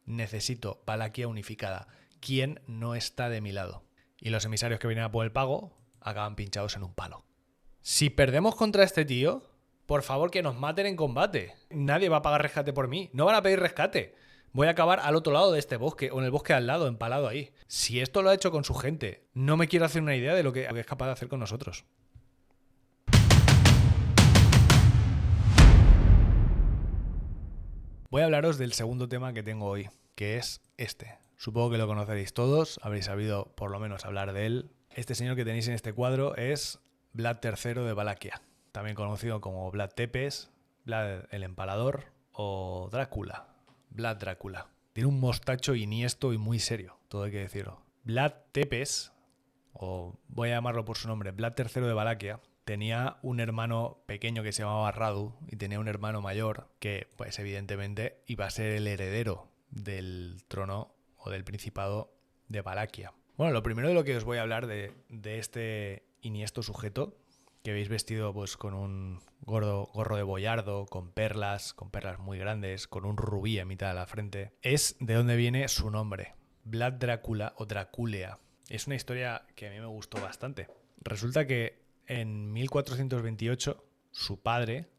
Necesito Valaquia unificada. ¿Quién no está de mi lado? Y los emisarios que vienen a por el pago acaban pinchados en un palo. Si perdemos contra este tío, por favor que nos maten en combate. Nadie va a pagar rescate por mí. No van a pedir rescate. Voy a acabar al otro lado de este bosque o en el bosque al lado, empalado ahí. Si esto lo ha hecho con su gente, no me quiero hacer una idea de lo que es capaz de hacer con nosotros. Voy a hablaros del segundo tema que tengo hoy, que es este. Supongo que lo conoceréis todos, habréis sabido por lo menos hablar de él. Este señor que tenéis en este cuadro es Vlad III de Valaquia, también conocido como Vlad Tepes, Vlad el Empalador o Drácula, Vlad Drácula. Tiene un mostacho iniesto y muy serio, todo hay que decirlo. Vlad Tepes, o voy a llamarlo por su nombre, Vlad III de Valaquia, tenía un hermano pequeño que se llamaba Radu y tenía un hermano mayor que, pues evidentemente, iba a ser el heredero del trono o del principado de Valaquia. Bueno, lo primero de lo que os voy a hablar de este iniesto sujeto que veis vestido pues con un gorro de boyardo, con perlas muy grandes, con un rubí en mitad de la frente, es de dónde viene su nombre, Vlad Drácula o Draculea. Es una historia que a mí me gustó bastante. Resulta que en 1428 su padre,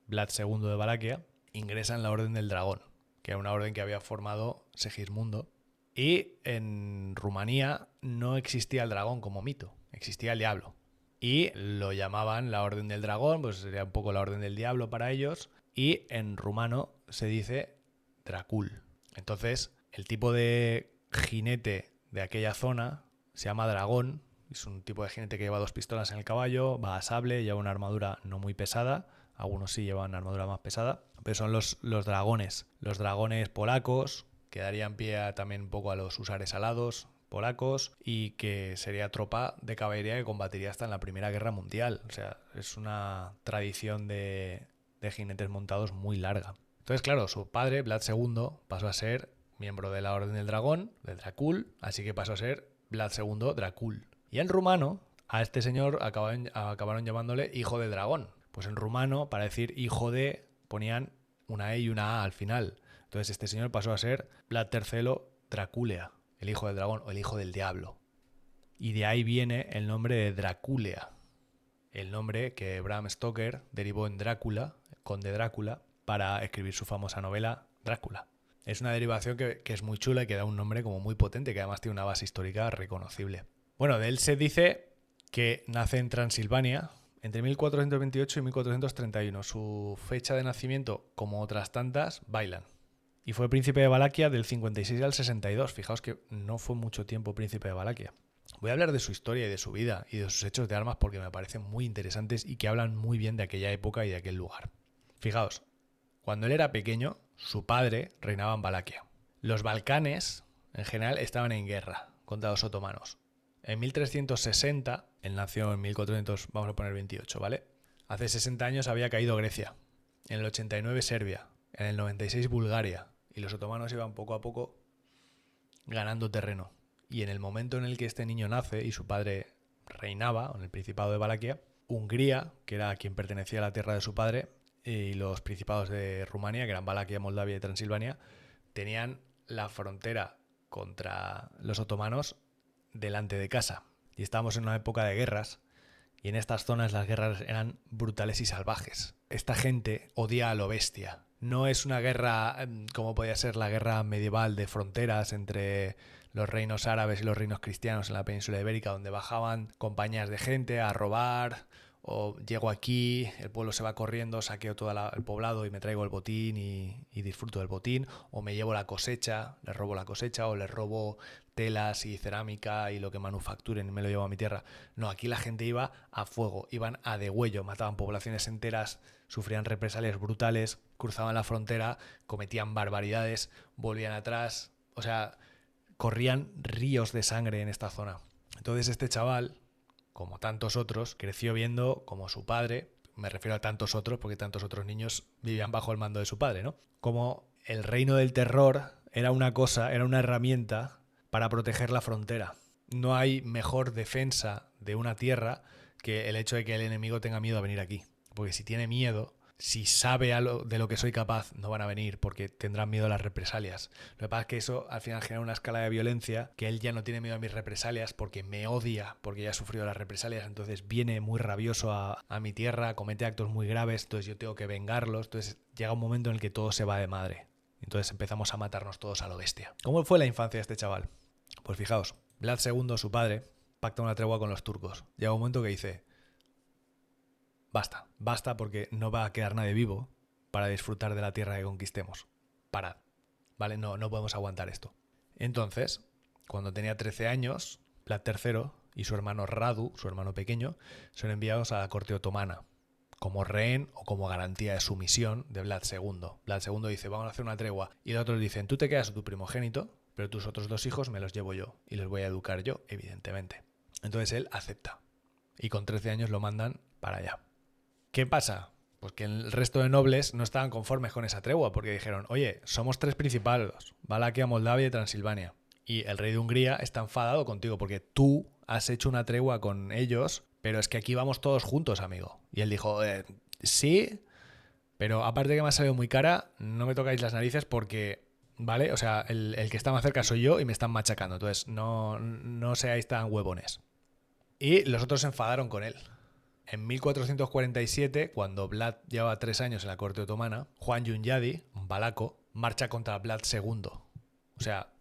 Vlad II de Valaquia, ingresa en la Orden del Dragón, que era una orden que había formado Segismundo. Y en Rumanía no existía el dragón como mito, existía el diablo. Y lo llamaban la Orden del Dragón, pues sería un poco la Orden del Diablo para ellos. Y en rumano se dice Dracul. Entonces, el tipo de jinete de aquella zona se llama dragón. Es un tipo de jinete que lleva 2 pistolas en el caballo, va a sable, lleva una armadura no muy pesada. Algunos sí llevan armadura más pesada. Pero son los dragones. Los dragones polacos, que darían pie también un poco a los húsares alados polacos y que sería tropa de caballería que combatiría hasta en la Primera Guerra Mundial. O sea, es una tradición de jinetes montados muy larga. Entonces, claro, su padre, Vlad II, pasó a ser miembro de la Orden del Dragón, de Dracul, así que pasó a ser Vlad II Dracul. Y en rumano, a este señor acabaron llamándole hijo de dragón. Pues en rumano, para decir hijo de, ponían una E y una A al final. Entonces este señor pasó a ser Vlad III Draculea, el hijo del dragón o el hijo del diablo. Y de ahí viene el nombre de Draculea, el nombre que Bram Stoker derivó en Drácula, conde Drácula, para escribir su famosa novela Drácula. Es una derivación que es muy chula y que da un nombre como muy potente, que además tiene una base histórica reconocible. Bueno, de él se dice que nace en Transilvania entre 1428 y 1431. Su fecha de nacimiento, como otras tantas, bailan. Y fue príncipe de Valaquia del 56 al 62. Fijaos que no fue mucho tiempo príncipe de Valaquia. Voy a hablar de su historia y de su vida y de sus hechos de armas porque me parecen muy interesantes y que hablan muy bien de aquella época y de aquel lugar. Fijaos, cuando él era pequeño, su padre reinaba en Valaquia. Los Balcanes, en general, estaban en guerra contra los otomanos. En 1360, él nació en 1400, vamos a poner 28, ¿vale? Hace 60 años había caído Grecia. En el 89 Serbia. En el 96 Bulgaria. Y los otomanos iban poco a poco ganando terreno. Y en el momento en el que este niño nace y su padre reinaba en el Principado de Valaquia, Hungría, que era a quien pertenecía a la tierra de su padre, y los principados de Rumania, que eran Valaquia, Moldavia y Transilvania, tenían la frontera contra los otomanos delante de casa. Y estábamos en una época de guerras, y en estas zonas las guerras eran brutales y salvajes. Esta gente odia a lo bestia. No es una guerra como podía ser la guerra medieval de fronteras entre los reinos árabes y los reinos cristianos en la península ibérica, donde bajaban compañías de gente a robar, o llego aquí, el pueblo se va corriendo, saqueo todo el poblado y me traigo el botín y disfruto del botín, o me llevo la cosecha, les robo la cosecha, o les robo telas y cerámica y lo que manufacturen y me lo llevo a mi tierra. No, aquí la gente iba a fuego, iban a degüello, mataban poblaciones enteras, sufrían represalias brutales, cruzaban la frontera, cometían barbaridades, volvían atrás, o sea, corrían ríos de sangre en esta zona. Entonces este chaval, como tantos otros, creció viendo como su padre, me refiero a tantos otros porque tantos otros niños vivían bajo el mando de su padre, ¿no? Como el reino del terror era una cosa, era una herramienta para proteger la frontera. No hay mejor defensa de una tierra que el hecho de que el enemigo tenga miedo a venir aquí. Porque si tiene miedo, si sabe de lo que soy capaz, no van a venir porque tendrán miedo a las represalias. Lo que pasa es que eso al final genera una escala de violencia, que él ya no tiene miedo a mis represalias porque me odia, porque ya ha sufrido las represalias, entonces viene muy rabioso a mi tierra, comete actos muy graves, entonces yo tengo que vengarlos, entonces llega un momento en el que todo se va de madre. Entonces empezamos a matarnos todos a lo bestia. ¿Cómo fue la infancia de este chaval? Pues fijaos, Vlad II, su padre, pacta una tregua con los turcos. Llega un momento que dice: basta porque no va a quedar nadie vivo para disfrutar de la tierra que conquistemos. Parad, ¿vale? No podemos aguantar esto. Entonces, cuando tenía 13 años, Vlad III y su hermano Radu, su hermano pequeño, son enviados a la corte otomana como rehén o como garantía de sumisión de Vlad II. Vlad II dice: vamos a hacer una tregua. Y los otros dicen: tú te quedas a tu primogénito, pero tus otros 2 hijos me los llevo yo y los voy a educar yo, evidentemente. Entonces él acepta. Y con 13 años lo mandan para allá. ¿Qué pasa? Pues que el resto de nobles no estaban conformes con esa tregua porque dijeron: oye, somos 3 principados, Valaquia, Moldavia y Transilvania. Y el rey de Hungría está enfadado contigo porque tú has hecho una tregua con ellos, pero es que aquí vamos todos juntos, amigo. Y él dijo: sí, pero aparte que me ha salido muy cara, no me tocáis las narices porque, ¿vale? O sea, el que está más cerca soy yo y me están machacando. Entonces no seáis tan huevones. Y los otros se enfadaron con él. En 1447, cuando Vlad llevaba 3 años en la corte otomana, Juan Yunyadi, un valaco, marcha contra Vlad II. O sea,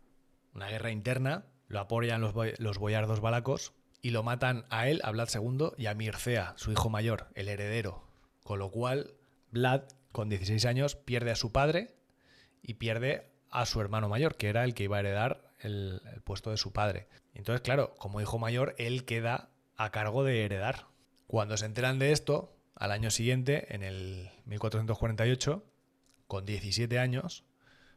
una guerra interna, lo apoyan los boyardos valacos y lo matan a él, a Vlad II, y a Mircea, su hijo mayor, el heredero. Con lo cual, Vlad, con 16 años, pierde a su padre y pierde a su hermano mayor, que era el que iba a heredar el puesto de su padre. Entonces, claro, como hijo mayor, él queda a cargo de heredar. Cuando se enteran de esto, al año siguiente, en el 1448, con 17 años,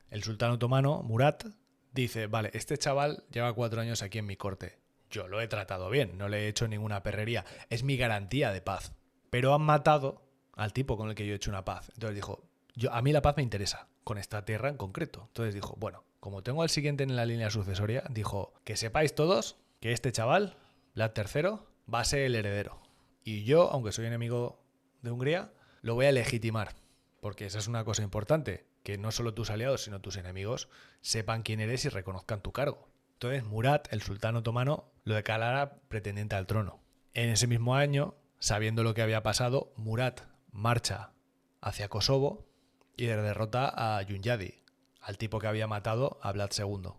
el sultán otomano, Murat, dice: vale, este chaval lleva 4 años aquí en mi corte. Yo lo he tratado bien, no le he hecho ninguna perrería. Es mi garantía de paz. Pero han matado al tipo con el que yo he hecho una paz. Entonces dijo: a mí la paz me interesa, con esta tierra en concreto. Entonces dijo: bueno, como tengo al siguiente en la línea sucesoria, dijo: que sepáis todos que este chaval, Vlad III, va a ser el heredero. Y yo, aunque soy enemigo de Hungría, lo voy a legitimar. Porque esa es una cosa importante, que no solo tus aliados, sino tus enemigos sepan quién eres y reconozcan tu cargo. Entonces Murat, el sultán otomano, lo declara pretendiente al trono. En ese mismo año, sabiendo lo que había pasado, Murat marcha hacia Kosovo y derrota a Yunyadi, al tipo que había matado a Vlad II.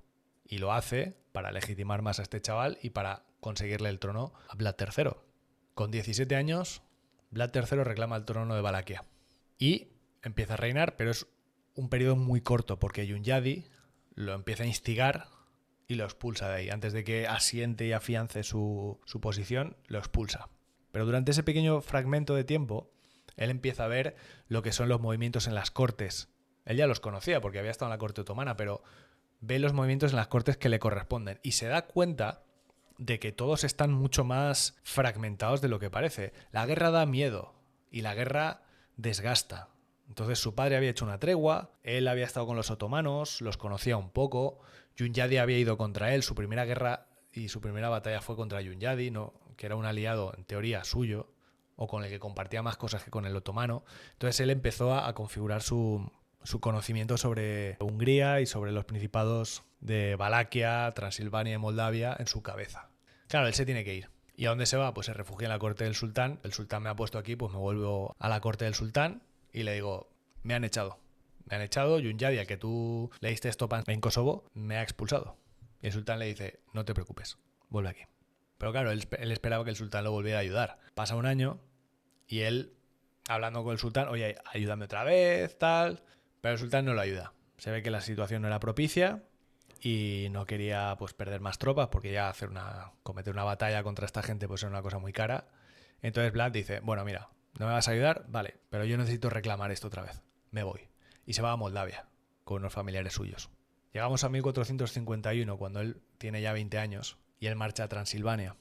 Y lo hace para legitimar más a este chaval y para conseguirle el trono a Vlad III. Con 17 años, Vlad III reclama el trono de Valaquia y empieza a reinar, pero es un periodo muy corto porque Yunyadi lo empieza a instigar y lo expulsa de ahí. Antes de que asiente y afiance su posición, lo expulsa. Pero durante ese pequeño fragmento de tiempo, él empieza a ver lo que son los movimientos en las cortes. Él ya los conocía porque había estado en la corte otomana, pero ve los movimientos en las cortes que le corresponden y se da cuenta de que todos están mucho más fragmentados de lo que parece. La guerra da miedo y la guerra desgasta. Entonces su padre había hecho una tregua, él había estado con los otomanos, los conocía un poco, Yunyadi había ido contra él, su primera guerra y su primera batalla fue contra Yunyadi, ¿no? Que era un aliado en teoría suyo, o con el que compartía más cosas que con el otomano. Entonces él empezó a configurar su conocimiento sobre Hungría y sobre los principados de Valaquia, Transilvania y Moldavia en su cabeza. Claro, él se tiene que ir. ¿Y a dónde se va? Pues se refugia en la corte del sultán. El sultán me ha puesto aquí, pues me vuelvo a la corte del sultán y le digo: me han echado. Me han echado, Yunyadi, al que tú le diste estopa en Kosovo, me ha expulsado. Y el sultán le dice: no te preocupes, vuelve aquí. Pero claro, él esperaba que el sultán lo volviera a ayudar. Pasa un año y él, hablando con el sultán: oye, ayúdame otra vez, tal. Pero el sultán no lo ayuda. Se ve que la situación no era propicia y no quería pues perder más tropas porque ya cometer una batalla contra esta gente pues era una cosa muy cara. Entonces Vlad dice: bueno, mira, ¿no me vas a ayudar? Vale, pero yo necesito reclamar esto otra vez. Me voy. Y se va a Moldavia con unos familiares suyos. Llegamos a 1451, cuando él tiene ya 20 años, y él marcha a Transilvania.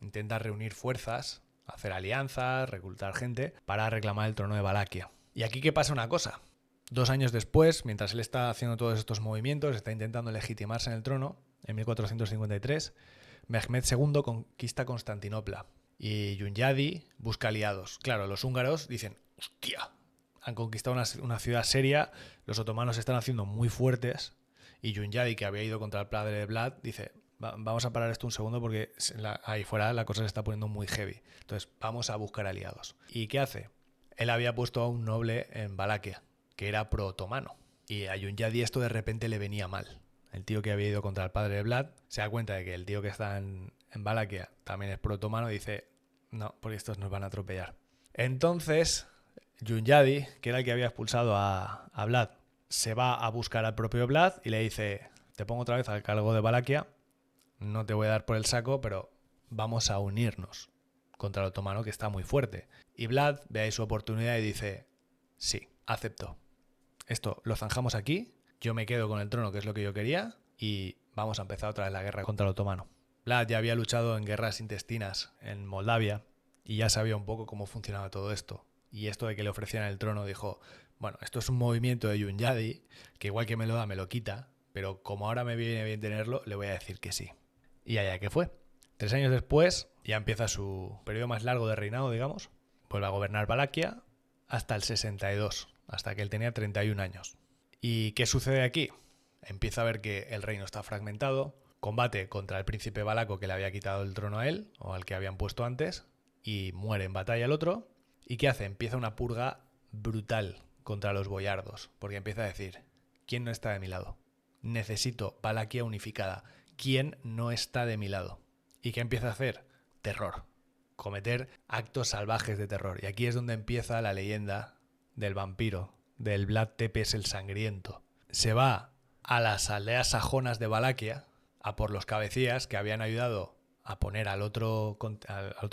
Intenta reunir fuerzas, hacer alianzas, reclutar gente para reclamar el trono de Valaquia. Y aquí que pasa una cosa. 2 años después, mientras él está haciendo todos estos movimientos, está intentando legitimarse en el trono, en 1453, Mehmed II conquista Constantinopla y Yunyadi busca aliados. Claro, los húngaros dicen: hostia, han conquistado una ciudad seria, los otomanos se están haciendo muy fuertes y Hunyadi, que había ido contra el padre de Vlad, dice, vamos a parar esto un segundo porque ahí fuera la cosa se está poniendo muy heavy. Entonces vamos a buscar aliados. ¿Y qué hace? Él había puesto a un noble en Valaquia, que era pro-otomano. Y a Hunyadi esto de repente le venía mal. El tío que había ido contra el padre de Vlad se da cuenta de que el tío que está en Valaquia también es pro-otomano y dice, no, porque estos nos van a atropellar. Entonces, Hunyadi, que era el que había expulsado a Vlad, se va a buscar al propio Vlad y le dice, te pongo otra vez al cargo de Valaquia, no te voy a dar por el saco, pero vamos a unirnos contra el otomano que está muy fuerte. Y Vlad ve ahí su oportunidad y dice, sí, acepto. Esto lo zanjamos aquí, yo me quedo con el trono, que es lo que yo quería, y vamos a empezar otra vez la guerra contra el otomano. Vlad ya había luchado en guerras intestinas en Moldavia y ya sabía un poco cómo funcionaba todo esto. Y esto de que le ofrecieran el trono dijo, bueno, esto es un movimiento de Hunyadi, que igual que me lo da, me lo quita, pero como ahora me viene bien tenerlo, le voy a decir que sí. Y allá que fue. 3 años después, ya empieza su periodo más largo de reinado, digamos. Vuelve a gobernar Valaquia hasta el 62, hasta que él tenía 31 años. ¿Y qué sucede aquí? Empieza a ver que el reino está fragmentado, combate contra el príncipe valaco que le había quitado el trono a él, o al que habían puesto antes, y muere en batalla el otro. ¿Y qué hace? Empieza una purga brutal contra los boyardos, porque empieza a decir, ¿quién no está de mi lado? Necesito Valaquia unificada. ¿Quién no está de mi lado? ¿Y qué empieza a hacer? Terror. Cometer actos salvajes de terror. Y aquí es donde empieza la leyenda del vampiro, del Vlad Tepes el Sangriento. Se va a las aldeas sajonas de Valaquia a por los cabecillas que habían ayudado a poner al otro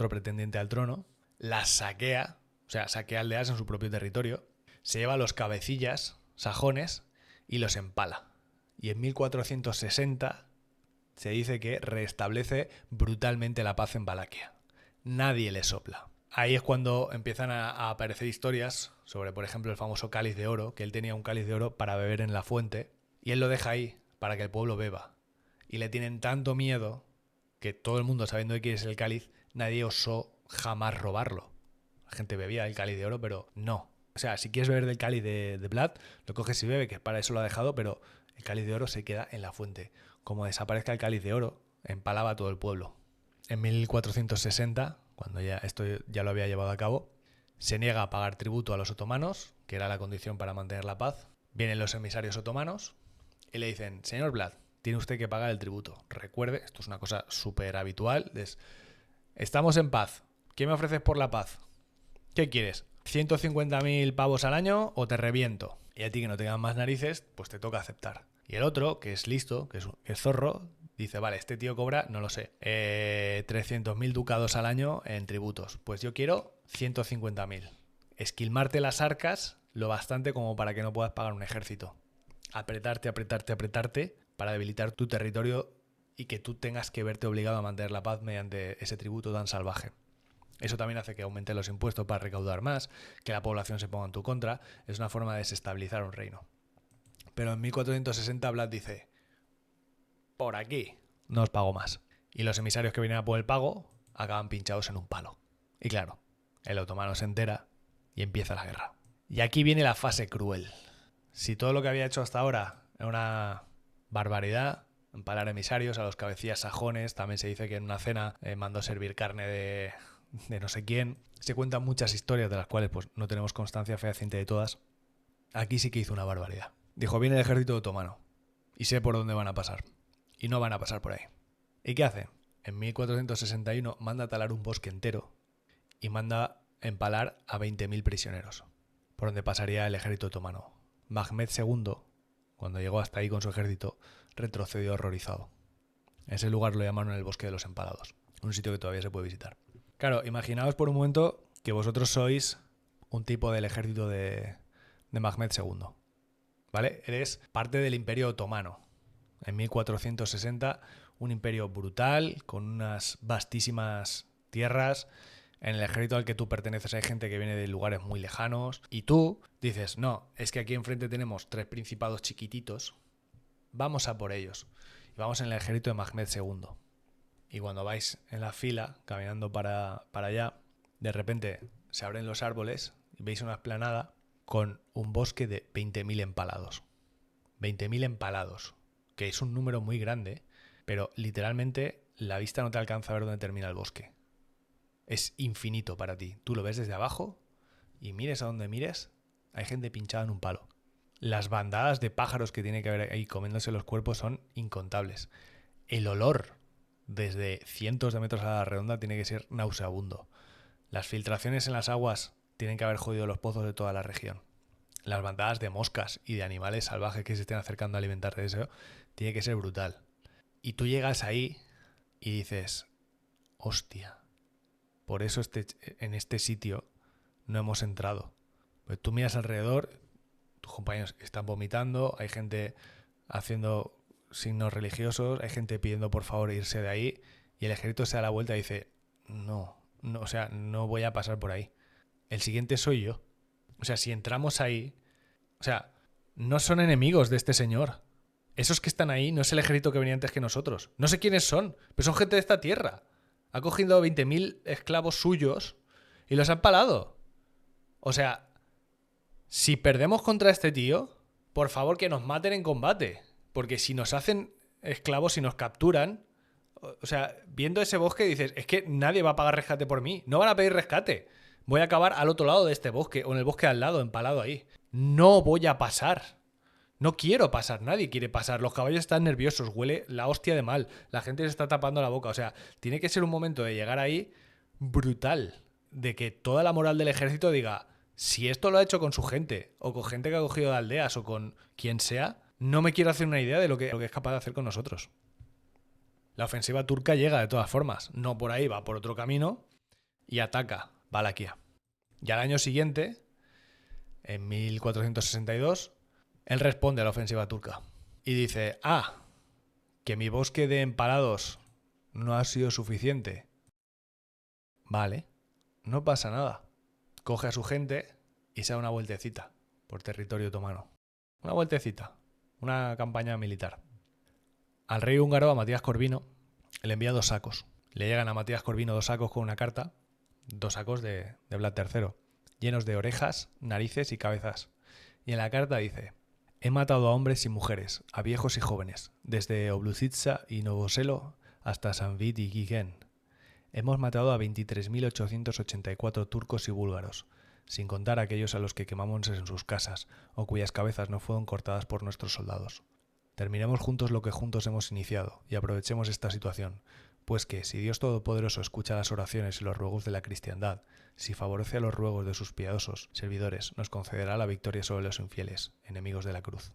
pretendiente al trono, las saquea, o sea, saquea aldeas en su propio territorio, se lleva a los cabecillas sajones y los empala. Y en 1460 se dice que restablece brutalmente la paz en Valaquia. Nadie le sopla. Ahí es cuando empiezan a aparecer historias sobre, por ejemplo, el famoso cáliz de oro, que él tenía un cáliz de oro para beber en la fuente, y él lo deja ahí para que el pueblo beba. Y le tienen tanto miedo que todo el mundo, sabiendo de quién es el cáliz, nadie osó jamás robarlo. La gente bebía el cáliz de oro, pero no. O sea, si quieres beber del cáliz de Vlad, lo coges y bebe, que para eso lo ha dejado, pero el cáliz de oro se queda en la fuente. Como desaparezca el cáliz de oro, empalaba a todo el pueblo. En 1460, cuando ya esto ya lo había llevado a cabo, se niega a pagar tributo a los otomanos, que era la condición para mantener la paz. Vienen los emisarios otomanos y le dicen, señor Vlad, tiene usted que pagar el tributo. Recuerde, esto es una cosa súper habitual, estamos en paz. ¿Qué me ofreces por la paz? ¿Qué quieres? ¿150.000 pavos al año o te reviento? Y a ti que no tengan más narices, pues te toca aceptar. Y el otro, que es listo, que es zorro, dice, vale, este tío cobra, no lo sé, 300.000 ducados al año en tributos. Pues yo quiero 150.000. Esquilmarte las arcas lo bastante como para que no puedas pagar un ejército. Apretarte para debilitar tu territorio y que tú tengas que verte obligado a mantener la paz mediante ese tributo tan salvaje. Eso también hace que aumente los impuestos para recaudar más, que la población se ponga en tu contra. Es una forma de desestabilizar un reino. Pero en 1460 Vlad dice, por aquí no os pago más. Y los emisarios que vienen a por el pago acaban pinchados en un palo. Y claro, el otomano se entera y empieza la guerra. Y aquí viene la fase cruel. Si todo lo que había hecho hasta ahora era una barbaridad, empalar emisarios a los cabecillas sajones, también se dice que en una cena mandó servir carne de no sé quién. Se cuentan muchas historias de las cuales pues no tenemos constancia fehaciente de todas. Aquí sí que hizo una barbaridad. Dijo, viene el ejército otomano y sé por dónde van a pasar. Y no van a pasar por ahí. ¿Y qué hace? En 1461 manda talar un bosque entero y manda empalar a 20.000 prisioneros, por donde pasaría el ejército otomano. Mehmed II, cuando llegó hasta ahí con su ejército, retrocedió horrorizado. Ese lugar lo llamaron el Bosque de los Empalados, un sitio que todavía se puede visitar. Claro, imaginaos por un momento que vosotros sois un tipo del ejército de Mehmed II, ¿vale? Eres parte del Imperio Otomano. En 1460, un imperio brutal, con unas vastísimas tierras. En el ejército al que tú perteneces hay gente que viene de lugares muy lejanos. Y tú dices, no, es que aquí enfrente tenemos 3 principados chiquititos. Vamos a por ellos. Y vamos en el ejército de Mehmed II. Y cuando vais en la fila, caminando para allá, de repente se abren los árboles y veis una explanada con un bosque de 20.000 empalados. 20.000 empalados, que es un número muy grande, pero literalmente la vista no te alcanza a ver dónde termina el bosque. Es infinito para ti. Tú lo ves desde abajo y mires a donde mires, hay gente pinchada en un palo. Las bandadas de pájaros que tiene que haber ahí comiéndose los cuerpos son incontables. El olor desde cientos de metros a la redonda tiene que ser nauseabundo. Las filtraciones en las aguas tienen que haber jodido los pozos de toda la región. Las bandadas de moscas y de animales salvajes que se estén acercando a alimentarse de eso tiene que ser brutal. Y tú llegas ahí y dices, hostia, por eso en este sitio no hemos entrado. Pues tú miras alrededor, tus compañeros están vomitando, hay gente haciendo signos religiosos, hay gente pidiendo por favor irse de ahí, y el ejército se da la vuelta y dice, no, o sea, no voy a pasar por ahí. El siguiente soy yo. O sea, si entramos ahí, o sea, no son enemigos de este señor. Esos que están ahí no es el ejército que venía antes que nosotros. No sé quiénes son, pero son gente de esta tierra. Ha cogido 20.000 esclavos suyos y los ha empalado. O sea, si perdemos contra este tío, por favor que nos maten en combate. Porque si nos hacen esclavos y nos capturan, o sea, viendo ese bosque dices, es que nadie va a pagar rescate por mí. No van a pedir rescate. Voy a acabar al otro lado de este bosque o en el bosque al lado, empalado ahí. No voy a pasar. No quiero pasar, nadie quiere pasar. Los caballos están nerviosos, huele la hostia de mal. La gente se está tapando la boca. O sea, tiene que ser un momento de llegar ahí brutal. De que toda la moral del ejército diga, si esto lo ha hecho con su gente, o con gente que ha cogido de aldeas, o con quien sea, no me quiero hacer una idea de lo que es capaz de hacer con nosotros. La ofensiva turca llega de todas formas. No por ahí, va por otro camino y ataca Valaquia. Y al año siguiente, en 1462, él responde a la ofensiva turca y dice, que mi bosque de empalados no ha sido suficiente. Vale, no pasa nada. Coge a su gente y se da una vueltecita por territorio otomano. Una vueltecita, una campaña militar. Al rey húngaro, a Matías Corvino, le envía 2 sacos. Le llegan a Matías Corvino 2 sacos con una carta, 2 sacos de Vlad III, llenos de orejas, narices y cabezas. Y en la carta dice, he matado a hombres y mujeres, a viejos y jóvenes, desde Obluzitsa y Novoselo hasta Sanvit y Gigen. Hemos matado a 23.884 turcos y búlgaros, sin contar a aquellos a los que quemamos en sus casas, o cuyas cabezas no fueron cortadas por nuestros soldados. Terminemos juntos lo que juntos hemos iniciado, y aprovechemos esta situación, pues que, si Dios Todopoderoso escucha las oraciones y los ruegos de la cristiandad, si favorece a los ruegos de sus piadosos servidores, nos concederá la victoria sobre los infieles, enemigos de la cruz.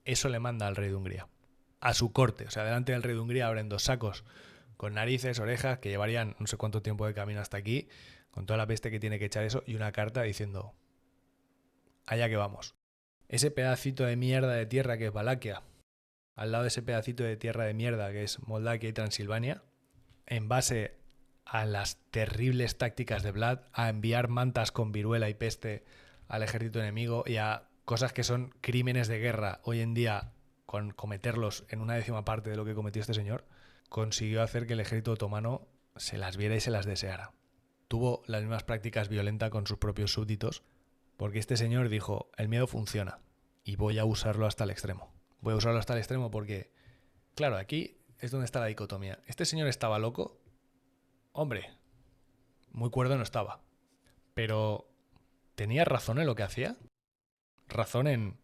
Eso le manda al rey de Hungría. A su corte, o sea, delante del rey de Hungría abren 2 sacos con narices, orejas, que llevarían no sé cuánto tiempo de camino hasta aquí, con toda la peste que tiene que echar eso, y una carta diciendo, allá que vamos. Ese pedacito de mierda de tierra que es Valaquia, al lado de ese pedacito de tierra de mierda que es Moldavia y Transilvania, en base a las terribles tácticas de Vlad, a enviar mantas con viruela y peste al ejército enemigo y a cosas que son crímenes de guerra hoy en día, con cometerlos en una 10ª parte de lo que cometió este señor, consiguió hacer que el ejército otomano se las viera y se las deseara. Tuvo las mismas prácticas violentas con sus propios súbditos, porque este señor dijo, el miedo funciona y voy a usarlo hasta el extremo. Voy a usarlo hasta el extremo porque, claro, aquí es donde está la dicotomía. ¿Este señor estaba loco? Hombre, muy cuerdo no estaba. Pero, ¿tenía razón en lo que hacía? ¿Razón en,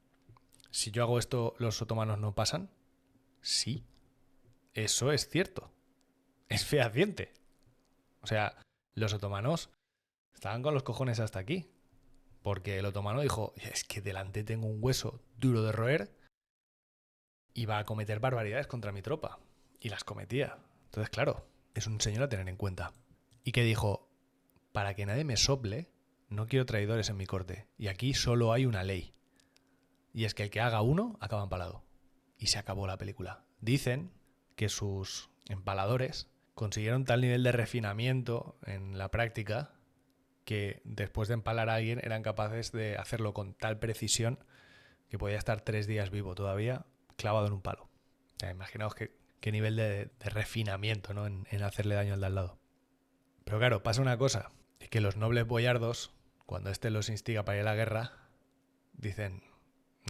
si yo hago esto, los otomanos no pasan? Sí, eso es cierto. Es fehaciente. O sea, los otomanos estaban con los cojones hasta aquí. Porque el otomano dijo, es que delante tengo un hueso duro de roer y va a cometer barbaridades contra mi tropa. Y las cometía. Entonces, claro, es un señor a tener en cuenta. Y que dijo, para que nadie me sople, no quiero traidores en mi corte. Y aquí solo hay una ley. Y es que el que haga uno, acaba empalado. Y se acabó la película. Dicen que sus empaladores consiguieron tal nivel de refinamiento en la práctica que después de empalar a alguien eran capaces de hacerlo con tal precisión que podía estar 3 días vivo todavía clavado en un palo. O sea, imaginaos qué nivel de refinamiento, ¿no? en hacerle daño al de al lado. Pero claro, pasa una cosa, es que los nobles boyardos, cuando éste los instiga para ir a la guerra, dicen,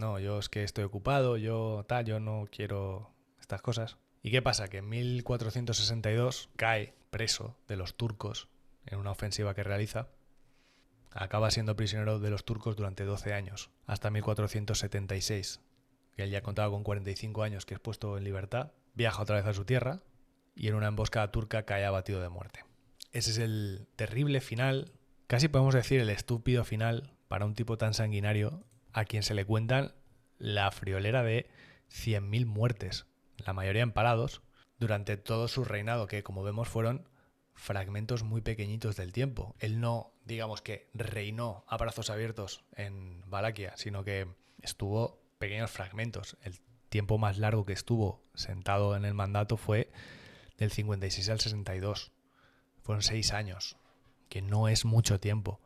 no, yo es que estoy ocupado, yo no quiero estas cosas. ¿Y qué pasa? Que en 1462 cae preso de los turcos en una ofensiva que realiza. Acaba siendo prisionero de los turcos durante 12 años, hasta 1476, que él ya contaba con 45 años, que es puesto en libertad, viaja otra vez a su tierra y en una emboscada turca cae abatido de muerte. Ese es el terrible final, casi podemos decir el estúpido final para un tipo tan sanguinario a quien se le cuentan la friolera de 100.000 muertes, la mayoría empalados, durante todo su reinado, que como vemos fueron fragmentos muy pequeñitos del tiempo. Él no, digamos que reinó a brazos abiertos en Valaquia, sino que estuvo pequeños fragmentos. El tiempo más largo que estuvo sentado en el mandato fue del 56 al 62. Fueron 6 años, que no es mucho tiempo.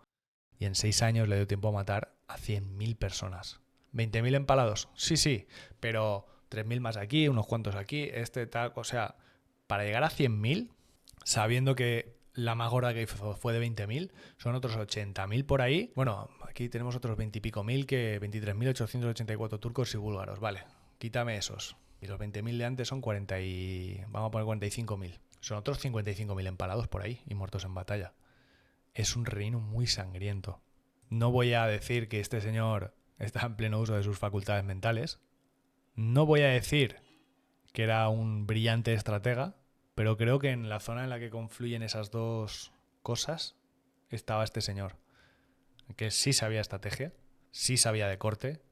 Y en 6 años le dio tiempo a matar a 100.000 personas. ¿20.000 empalados? Sí, pero 3.000 más aquí, unos cuantos aquí, tal, o sea, para llegar a 100.000, sabiendo que la más gorda que fue de 20.000, son otros 80.000 por ahí. Bueno, aquí tenemos otros 20 y pico mil, que 23.884 turcos y búlgaros, vale, quítame esos. Y los 20.000 de antes son 40 y... vamos a poner 45.000. Son otros 55.000 empalados por ahí y muertos en batalla. Es un reino muy sangriento. No voy a decir que este señor está en pleno uso de sus facultades mentales. No voy a decir que era un brillante estratega, pero creo que en la zona en la que confluyen esas dos cosas estaba este señor, que sí sabía estrategia, sí sabía de corte,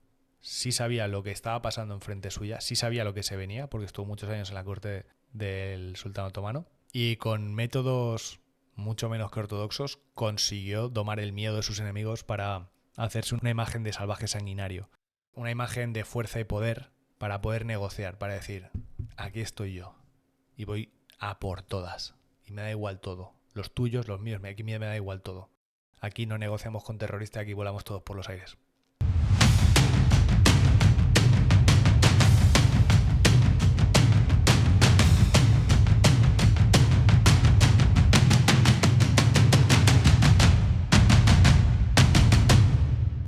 sí sabía lo que estaba pasando enfrente suya, sí sabía lo que se venía, porque estuvo muchos años en la corte del sultán otomano, y con métodos mucho menos que ortodoxos consiguió domar el miedo de sus enemigos para hacerse una imagen de salvaje sanguinario, una imagen de fuerza y poder para poder negociar, para decir, aquí estoy yo y voy a por todas y me da igual todo, los tuyos, los míos, aquí me da igual todo. Aquí no negociamos con terroristas, aquí volamos todos por los aires.